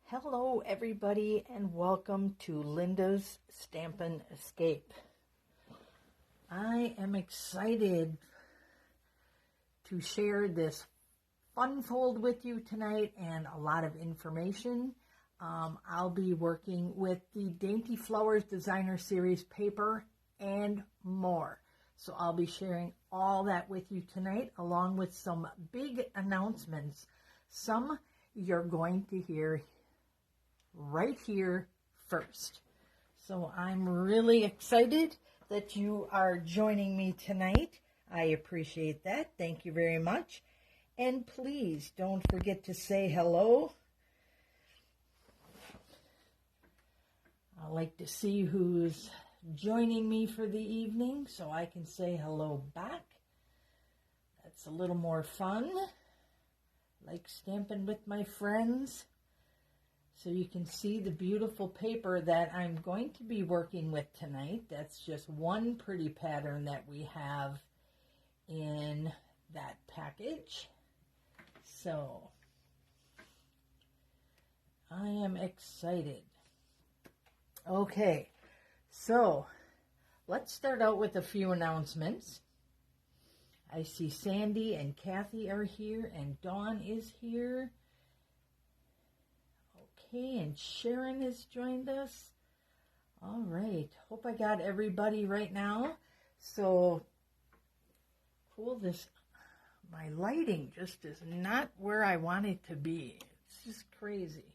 Hello everybody and welcome to Linda's Stampin' Escape. I am excited to share this fun fold with you tonight and a lot of information. I'll be working with the Dainty Flowers Designer Series paper and more. So I'll be sharing all that with you tonight along with some big announcements. Some you're going to hear right here first. So I'm really excited that you are joining me tonight. I appreciate that. Thank you very much. And please don't forget to say hello. I like to see who's joining me for the evening so I can say hello back. That's a little more fun. Like stamping with my friends. So you can see the beautiful paper that I'm going to be working with tonight. That's just one pretty pattern that we have in that package. So I am excited. Okay, so let's start out with a few announcements. I see Sandy and Kathy are here and Dawn is here. Okay, and Sharon has joined us. All right, hope I got everybody right now. So cool, my lighting just is not where I want it to be. It's just crazy.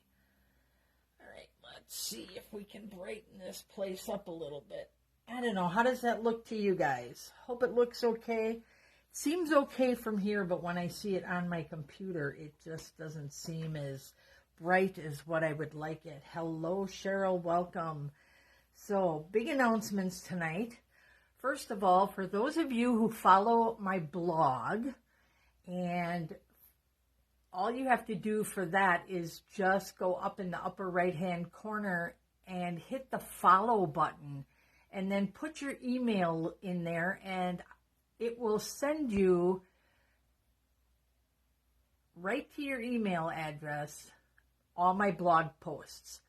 All right, let's see if we can brighten this place up a little bit. I don't know, how does that look to you guys? Hope it looks okay. It seems okay from here, but when I see it on my computer, it just doesn't seem as bright as what I would like it. Hello, Cheryl, welcome. So, big announcements tonight. First of all, for those of you who follow my blog, and all you have to do for that is just go up in the upper right-hand corner and hit the follow button, and then put your email in there, and it will send you right to your email address all my blog posts.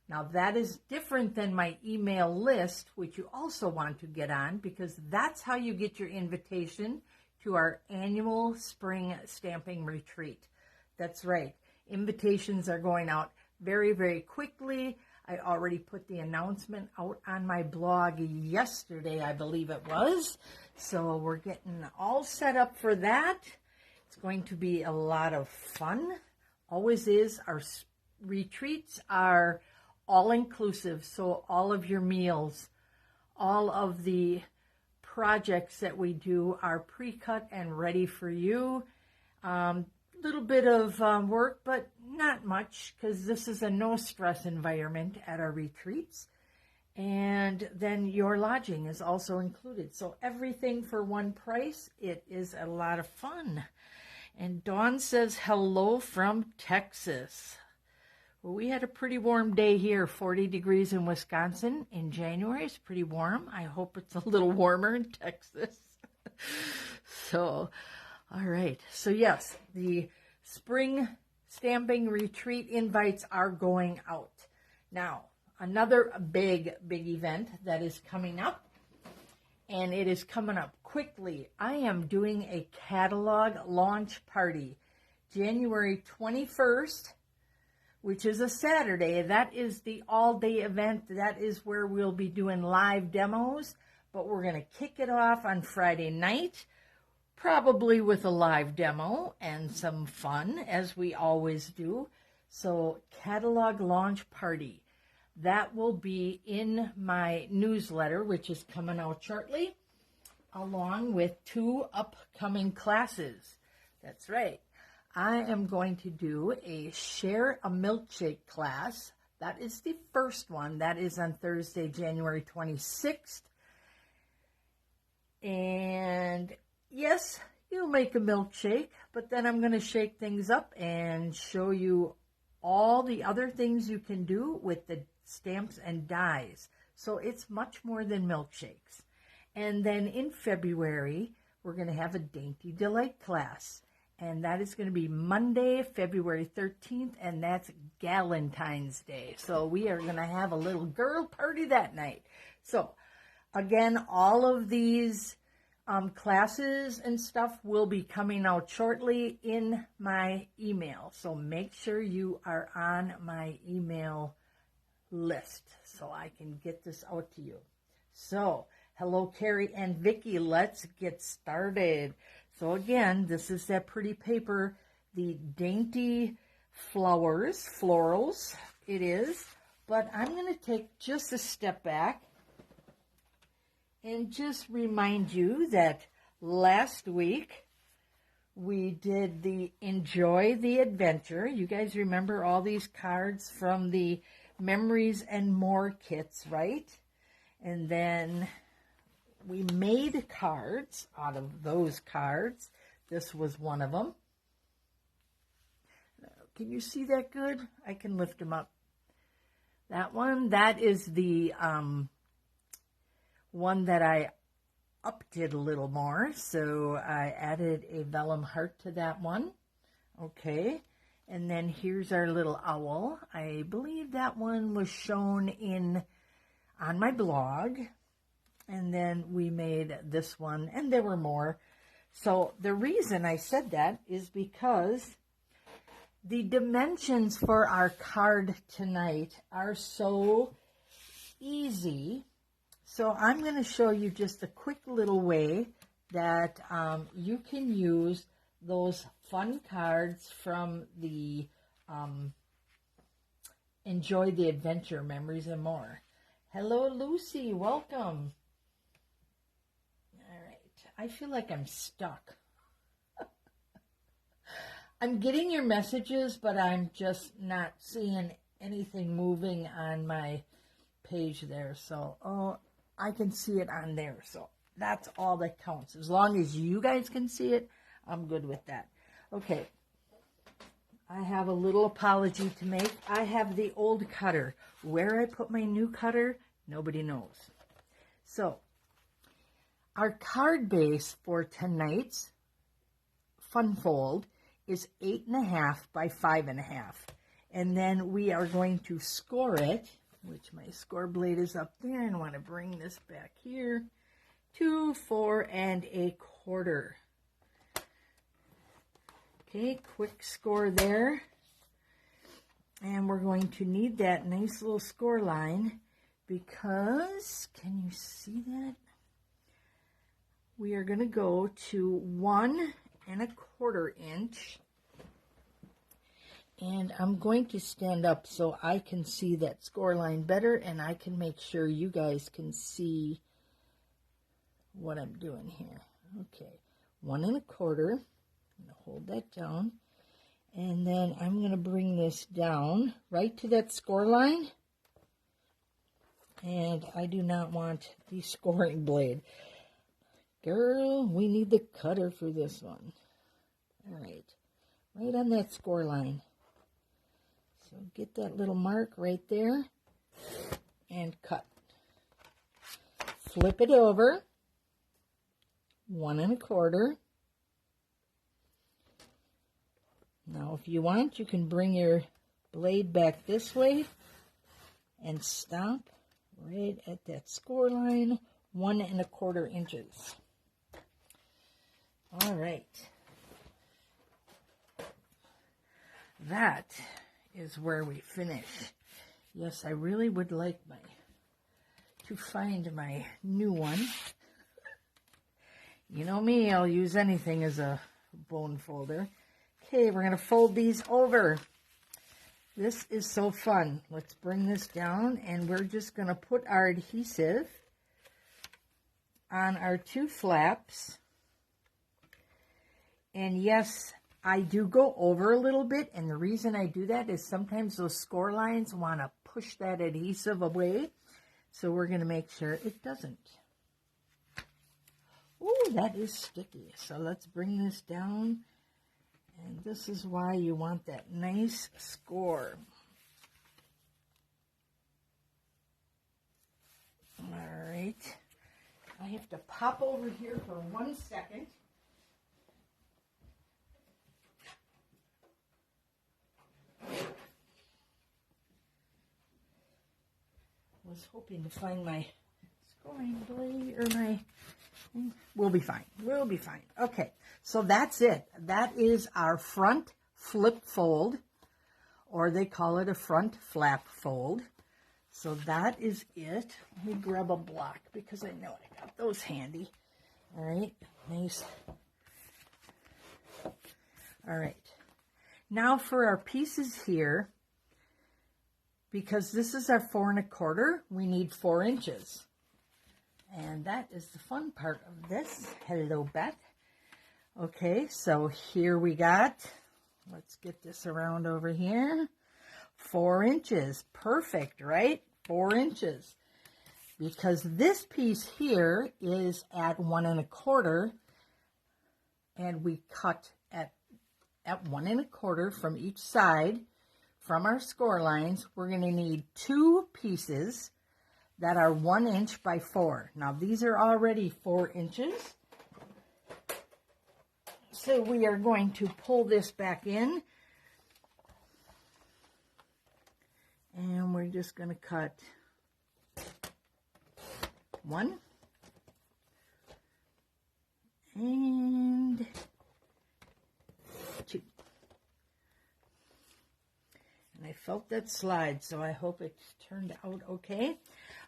Now that is different than my email list, which you also want to get on, because that's how you get your invitation to our annual spring stamping retreat. That's right. Invitations are going out very, very quickly. I already put the announcement out on my blog yesterday, I believe it was. So we're getting all set up for that. It's going to be a lot of fun. Always is. Our retreats are all-inclusive, so all of your meals, all of the projects that we do are pre-cut and ready for you. Little bit of work, but not much, because this is a no-stress environment at our retreats. And then your lodging is also included. So everything for one price. It is a lot of fun. And Dawn says hello from Texas. Well, we had a pretty warm day here, 40 degrees in Wisconsin in January. It's pretty warm. I hope it's a little warmer in Texas. So, all right. So, yes, the spring stamping retreat invites are going out. Now, another big event that is coming up, and it is coming up quickly. I am doing a catalog launch party January 21st, which is a Saturday. That is the all-day event. That is where we'll be doing live demos, but we're going to kick it off on Friday night, probably with a live demo and some fun, as we always do. So, catalog launch party. That will be in my newsletter, which is coming out shortly, along with 2 upcoming classes. That's right. I am going to do a Share a Milkshake class. That is the first one. That is on Thursday, January 26th. And yes, you'll make a milkshake, but then I'm going to shake things up and show you all the other things you can do with the stamps and dies. So it's much more than milkshakes. And then in February, we're going to have a Dainty Delight class. And that is going to be Monday, February 13th, and that's Galentine's Day. So we are going to have a little girl party that night. So again, all of these classes and stuff will be coming out shortly in my email. So make sure you are on my email list so I can get this out to you. So, hello, Carrie and Vicki. Let's get started. So again, this is that pretty paper, the Dainty Flowers, florals it is. But I'm going to take just a step back and just remind you that last week we did the Enjoy the Adventure. You guys remember all these cards from the Memories and More kits, right? And then we made cards out of those cards. This was one of them. Can you see that good? I can lift them up. That one, that is the one that I upped it a little more. So I added a vellum heart to that one. Okay. And then here's our little owl. I believe that one was shown on my blog. And then we made this one, and there were more. So the reason I said that is because the dimensions for our card tonight are so easy. So I'm going to show you just a quick little way that you can use those fun cards from the Enjoy the Adventure, Memories and More. Hello, Lucy. Welcome. I feel like I'm stuck. I'm getting your messages, but I'm just not seeing anything moving on my page there. So, I can see it on there. So that's all that counts. As long as you guys can see it, I'm good with that. Okay. I have a little apology to make. I have the old cutter. Where I put my new cutter, nobody knows. So, our card base for tonight's fun fold is 8.5 by 5.5. And then we are going to score it, which my score blade is up there, and I want to bring this back here, to 4 1/4. Okay, quick score there. And we're going to need that nice little score line because, can you see that? We are going to go to 1 1/4 inch. And I'm going to stand up so I can see that score line better, and I can make sure you guys can see what I'm doing here. Okay, 1 1/4. I'm going to hold that down. And then I'm going to bring this down right to that score line. And I do not want the scoring blade. Girl, we need the cutter for this one. All right, right on that score line. So get that little mark right there and cut. Flip it over, 1 1/4. Now, if you want, you can bring your blade back this way and stop right at that score line, 1 1/4 inches. All right. That is where we finish. Yes, I really would like to find my new one. You know me, I'll use anything as a bone folder. Okay, we're going to fold these over. This is so fun. Let's bring this down, and we're just going to put our adhesive on our 2 flaps. And yes, I do go over a little bit, and the reason I do that is sometimes those score lines want to push that adhesive away, so we're going to make sure it doesn't. Ooh, that is sticky. So let's bring this down, and this is why you want that nice score. All right. I have to pop over here for 1 second. was hoping to find my scoring blade or my... We'll be fine. We'll be fine. Okay, so that's it. That is our front flip fold, or they call it a front flap fold. So that is it. Let me grab a block because I know I got those handy. All right, nice. All right. Now for our pieces here, because this is our 4 1/4, we need 4 inches. And that is the fun part of this. Hello, Beth. Okay, so here we got, let's get this around over here. 4 inches. Perfect, right? 4 inches. Because this piece here is at 1 1/4, and we cut at 1 1/4 from each side from our score lines. We're going to need 2 pieces that are 1 inch by 4. Now these are already 4 inches. So we are going to pull this back in. And we're just going to cut 1 and 2. And I felt that slide, so I hope it turned out okay.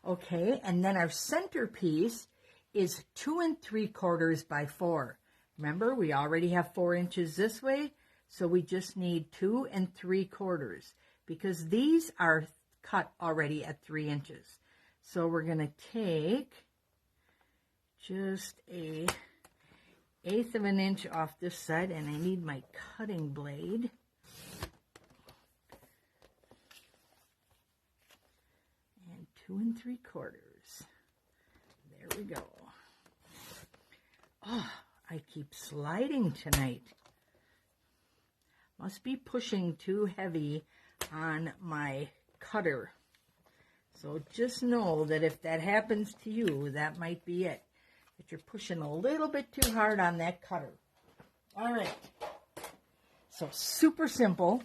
Okay, and then our centerpiece is 2 3/4 by 4. Remember, we already have 4 inches this way, so we just need 2 3/4 because these are cut already at 3 inches. So we're going to take just a 1/8 of an inch off this side, and I need my cutting blade. And 2 3/4. There we go. Oh, I keep sliding tonight. Must be pushing too heavy on my cutter. So just know that if that happens to you, that might be it. That you're pushing a little bit too hard on that cutter. All right. So super simple.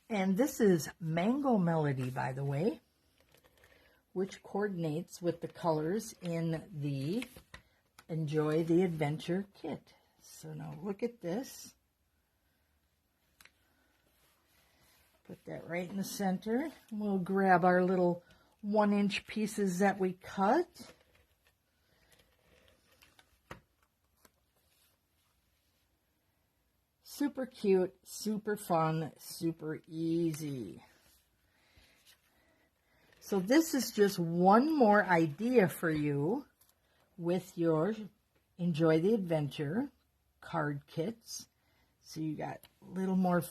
And this is Mango Melody, by the way, which coordinates with the colors in the Enjoy the Adventure kit. So now look at this. Put that right in the center. We'll grab our little 1 inch pieces that we cut. Super cute, super fun, super easy. So this is just one more idea for you with your Enjoy the Adventure card kits. So you got a little more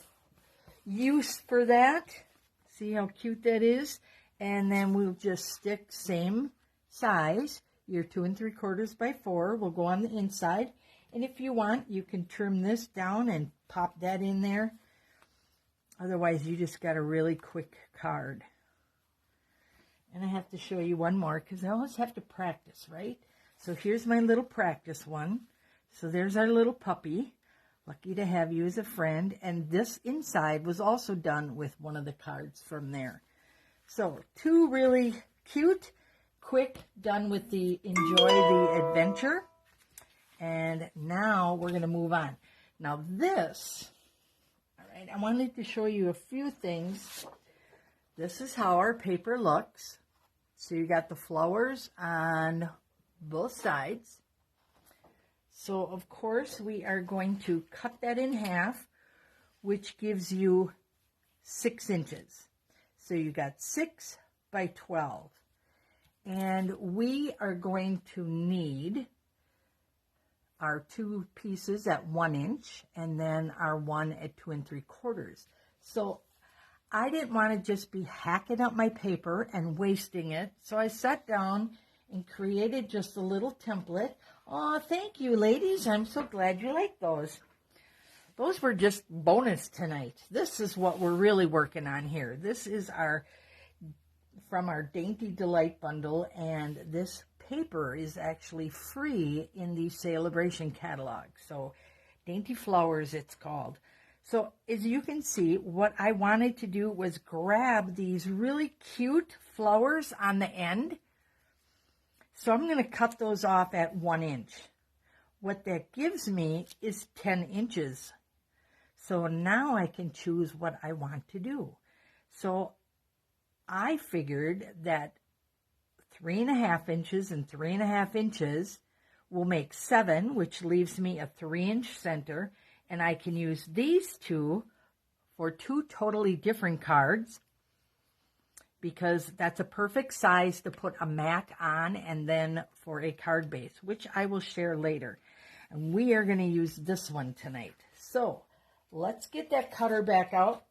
use for that. See how cute that is? And then we'll just stick same size, your 2 3/4 by 4 will go on the inside. And if you want, you can trim this down and pop that in there. Otherwise, you just got a really quick card. And I have to show you one more because I always have to practice, right? So here's my little practice one. So there's our little puppy. Lucky to have you as a friend. And this inside was also done with one of the cards from there. So 2 really cute, quick, done with the Enjoy the Adventure. And now we're going to move on. Now this, all right, I wanted to show you a few things. This is how our paper looks. So you got the flowers on both sides. So of course we are going to cut that in half, which gives you 6 inches. So you got 6 by 12. And we are going to need our 2 pieces at 1 inch and then our 1 at 2 3/4. So I didn't want to just be hacking up my paper and wasting it. So I sat down and created just a little template. Oh, thank you, ladies. I'm so glad you like those. Those were just bonus tonight. This is what we're really working on here. This is from our Dainty Delight bundle, and this paper is actually free in the Celebration catalog. So Dainty Flowers, it's called. So as you can see, what I wanted to do was grab these really cute flowers on the end. So I'm going to cut those off at 1 inch. What that gives me is 10 inches. So now I can choose what I want to do. So I figured that 3.5 inches and 3.5 inches will make 7, which leaves me a 3-inch center. And I can use these two for 2 totally different cards, because that's a perfect size to put a mat on and then for a card base, which I will share later. And we are going to use this one tonight. So let's get that cutter back out,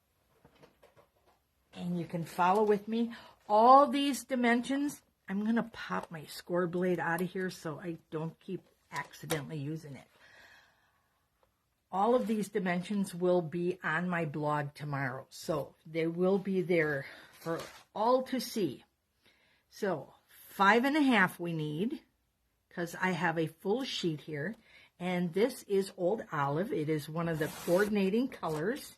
and you can follow with me. All these dimensions, I'm going to pop my score blade out of here so I don't keep accidentally using it. All of these dimensions will be on my blog tomorrow, so they will be there for all to see. So 5.5 we need, because I have a full sheet here, and this is Old Olive. It is one of the coordinating colors.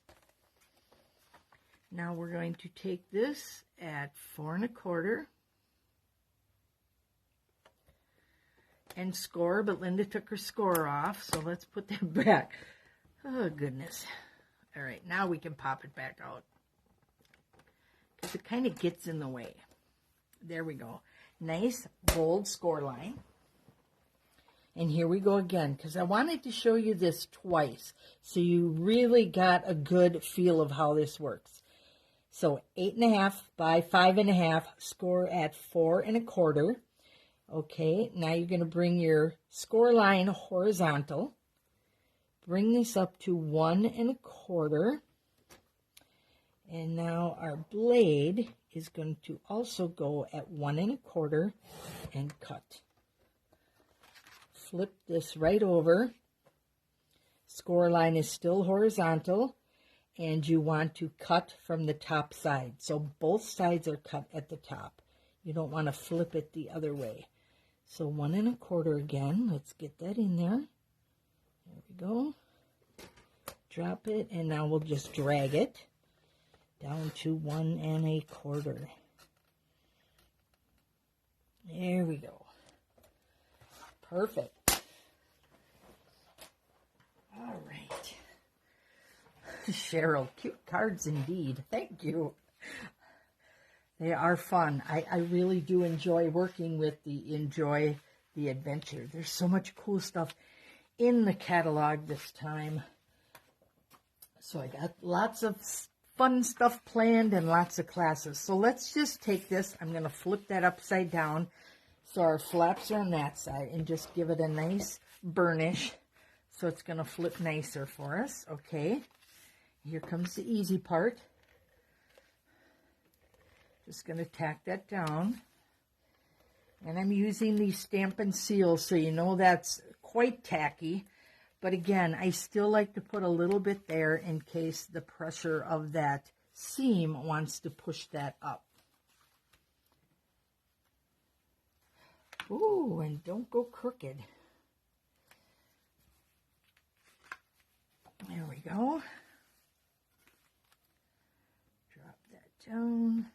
Now we're going to take this at 4.25 and score, but Linda took her score off, so let's put that back. Oh, goodness. All right, now we can pop it back out, because it kind of gets in the way. There we go. Nice, bold score line. And here we go again, because I wanted to show you this twice, so you really got a good feel of how this works. So 8.5 by 5.5, score at 4.25. Okay, now you're going to bring your score line horizontal. Bring this up to 1.25. And now our blade is going to also go at 1.25 and cut. Flip this right over. Score line is still horizontal, and you want to cut from the top side. So both sides are cut at the top. You don't want to flip it the other way. So 1.25 again. Let's get that in there. There we go. Drop it, and now we'll just drag it down to 1.25. There we go. Perfect. All right. Cheryl, cute cards indeed. Thank you. They are fun. I really do enjoy working with the Enjoy the Adventure. There's so much cool stuff in the catalog this time. So I got lots of fun stuff planned and lots of classes. So let's just take this. I'm going to flip that upside down so our flaps are on that side, and just give it a nice burnish so it's going to flip nicer for us. Okay, here comes the easy part. Just going to tack that down. And I'm using these Stampin' Seals, so you know that's quite tacky. But again, I still like to put a little bit there in case the pressure of that seam wants to push that up. Ooh, and don't go crooked. There we go. Drop that down.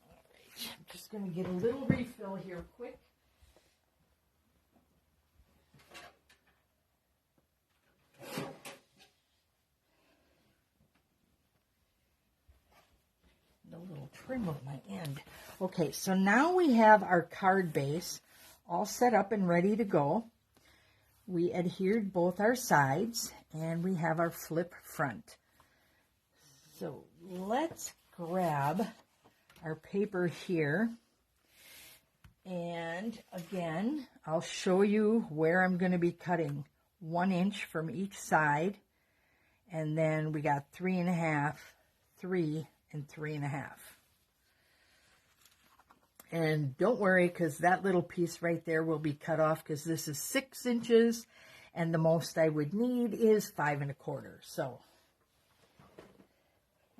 All right, I'm just going to get a little refill here quick. A little trim of my end. Okay, so now we have our card base all set up and ready to go. We adhered both our sides, and we have our flip front. So let's grab our paper here, and again, I'll show you where I'm going to be cutting. 1 inch from each side, and then we got 3.5, 3, and 3.5. And don't worry, because that little piece right there will be cut off, because this is 6 inches, and the most I would need is 5.25. So,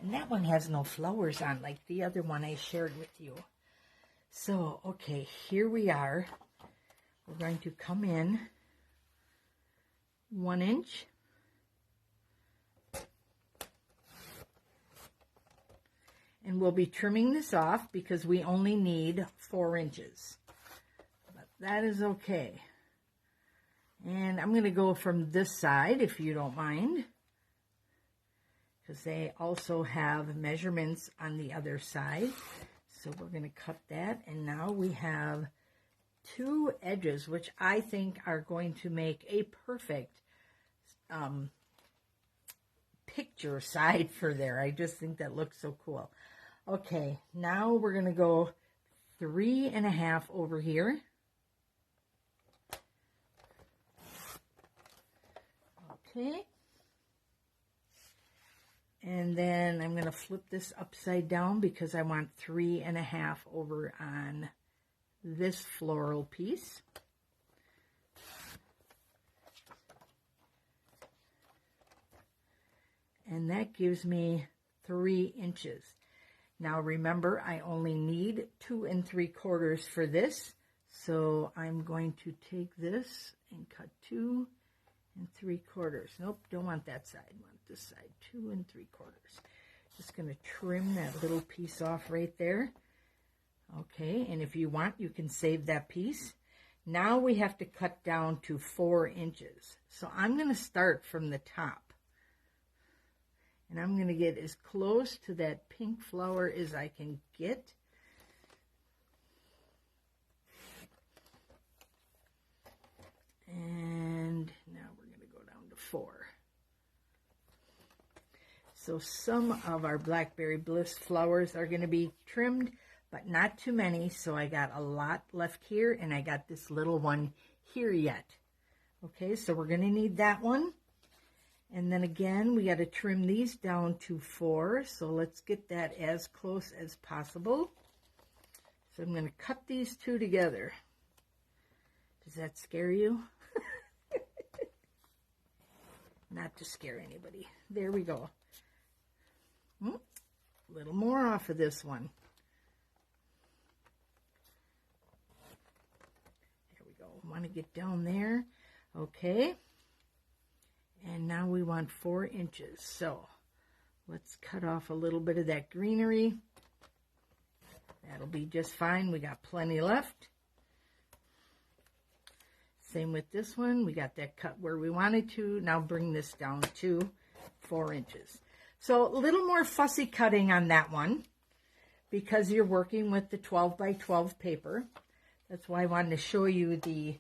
and that one has no flowers on like the other one I shared with you. So, okay, here we are. We're going to come in 1 inch. And we'll be trimming this off because we only need 4 inches. But that is okay. And I'm going to go from this side, if you don't mind, because they also have measurements on the other side. So we're going to cut that. And now we have 2 edges, which I think are going to make a perfect picture side for there. I just think that looks so cool. Okay, now we're going to go 3.5 over here. Okay. And then I'm going to flip this upside down because I want 3.5 over on this floral piece. And that gives me 3 inches. Now remember, I only need 2 3/4 for this. So I'm going to take this and cut 2 3/4. Nope, don't want that side. I want this side, 2 3/4. Just going to trim that little piece off right there. Okay, and if you want, you can save that piece. Now we have to cut down to 4 inches. So I'm going to start from the top. And I'm going to get as close to that pink flower as I can get. And now we're going to go down to 4. So some of our Blackberry Bliss flowers are going to be trimmed, but not too many. So I got a lot left here, and I got this little one here yet. Okay, so we're going to need that one. And then again, we got to trim these down to 4. So let's get that as close as possible. So I'm going to cut these 2 together. Does that scare you? Not to scare anybody. There we go. A little more off of this one. There we go. Want to get down there. Okay. And now we want 4 inches. So let's cut off a little bit of that greenery. That'll be just fine. We got plenty left. Same with this one. We got that cut where we wanted to. Now bring this down to 4 inches. So a little more fussy cutting on that one because you're working with the 12 by 12 paper. That's why I wanted to show you the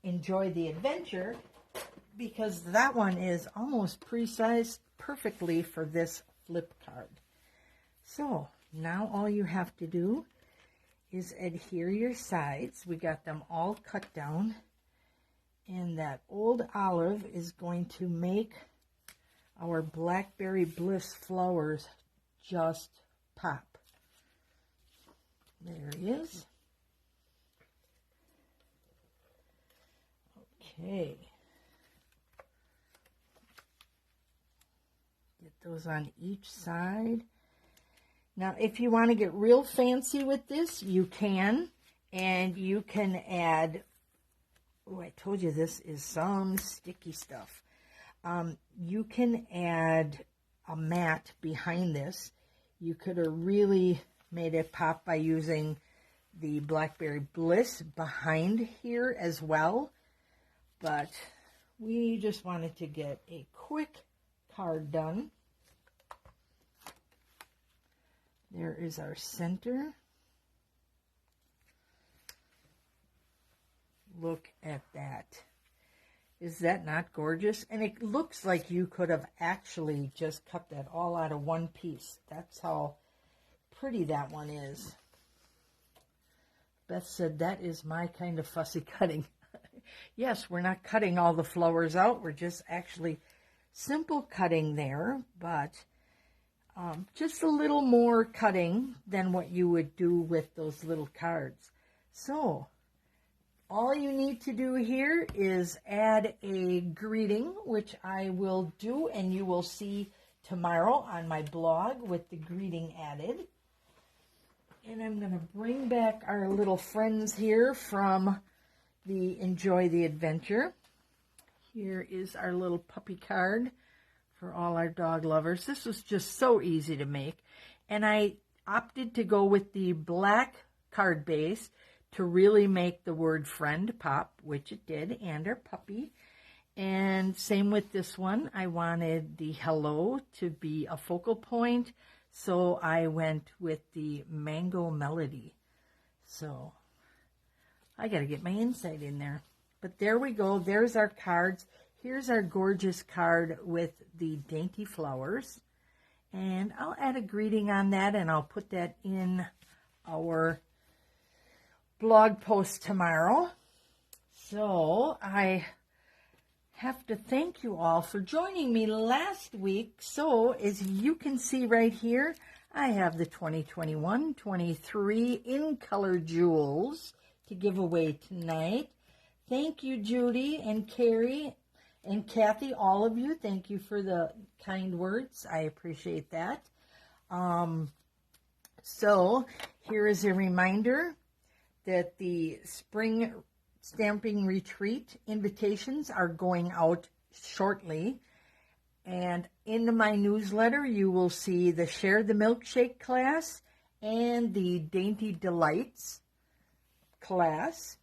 Enjoy the Adventure, because that one is almost pre-sized perfectly for this flip card. So now all you have to do is adhere your sides. We got them all cut down, and that old olive is going to make our Blackberry Bliss flowers just pop. There he is. Okay. Get those on each side. Now, if you want to get real fancy with this, you can. And you can add, oh, I told you this is some sticky stuff. You can add a mat behind this. You could have really made it pop by using the Blackberry Bliss behind here as well. But we just wanted to get a quick card done. There is our center. Look at that. Is that not gorgeous? And it looks like you could have actually just cut that all out of one piece. That's how pretty that one is. Beth said, that is my kind of fussy cutting. Yes, we're not cutting all the flowers out. We're just actually simple cutting there, but just a little more cutting than what you would do with those little cards. So all you need to do here is add a greeting, which I will do, and you will see tomorrow on my blog with the greeting added. And I'm going to bring back our little friends here from the Enjoy the Adventure. Here is our little puppy card for all our dog lovers. This was just so easy to make. And I opted to go with the black card base to really make the word friend pop, which it did, and our puppy. And same with this one. I wanted the hello to be a focal point, so I went with the mango melody. So I got to get my insight in there. But there we go. There's our cards. Here's our gorgeous card with the Dainty Flowers. And I'll add a greeting on that, and I'll put that in our blog post tomorrow. So I have to thank you all for joining me last week. So as you can see right here, I have the 2021-23 in color jewels to give away tonight. Thank you, Judy and Carrie and Kathy, all of you. Thank you for the kind words. I appreciate that. So here is a reminder that the spring stamping retreat invitations are going out shortly. And in my newsletter, you will see the Share the Milkshake class and the Dainty Delights class.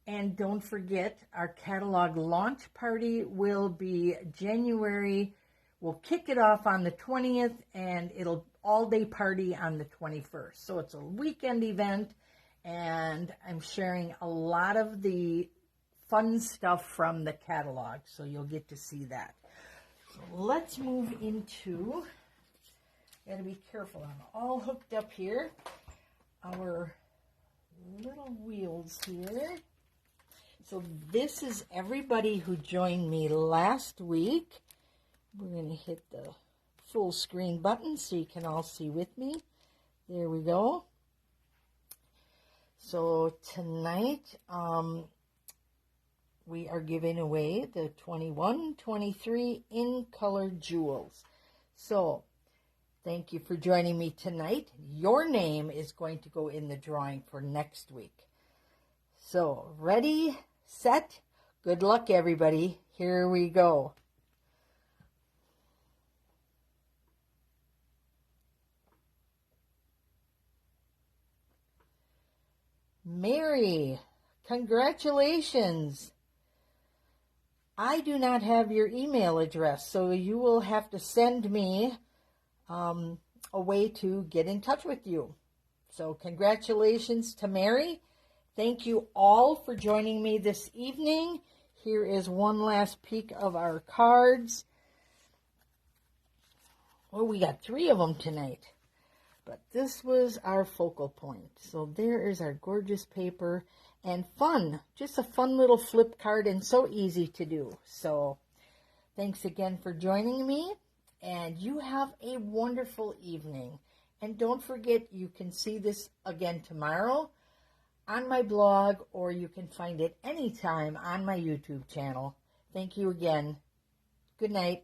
And don't forget, our catalog launch party will be January. We'll kick it off on the 20th, and it'll all-day party on the 21st. So it's a weekend event, and I'm sharing a lot of the fun stuff from the catalog, so you'll get to see that. So let's move into, got to be careful, I'm all hooked up here, our little wheels here. So this is everybody who joined me last week. We're going to hit the full screen button so you can all see with me. There we go. So tonight we are giving away the 21-23 in color jewels. So thank you for joining me tonight. Your name is going to go in the drawing for next week. So ready, set, good luck everybody. Here we go. Mary, congratulations. I do not have your email address, so you will have to send me a way to get in touch with you. So congratulations to Mary. Thank you all for joining me this evening. Here is one last peek of our cards. Well, we got 3 of them tonight. But this was our focal point. So there is our gorgeous paper and fun. Just a fun little flip card and so easy to do. So thanks again for joining me. And you have a wonderful evening. And don't forget, you can see this again tomorrow on my blog, or you can find it anytime on my YouTube channel. Thank you again. Good night.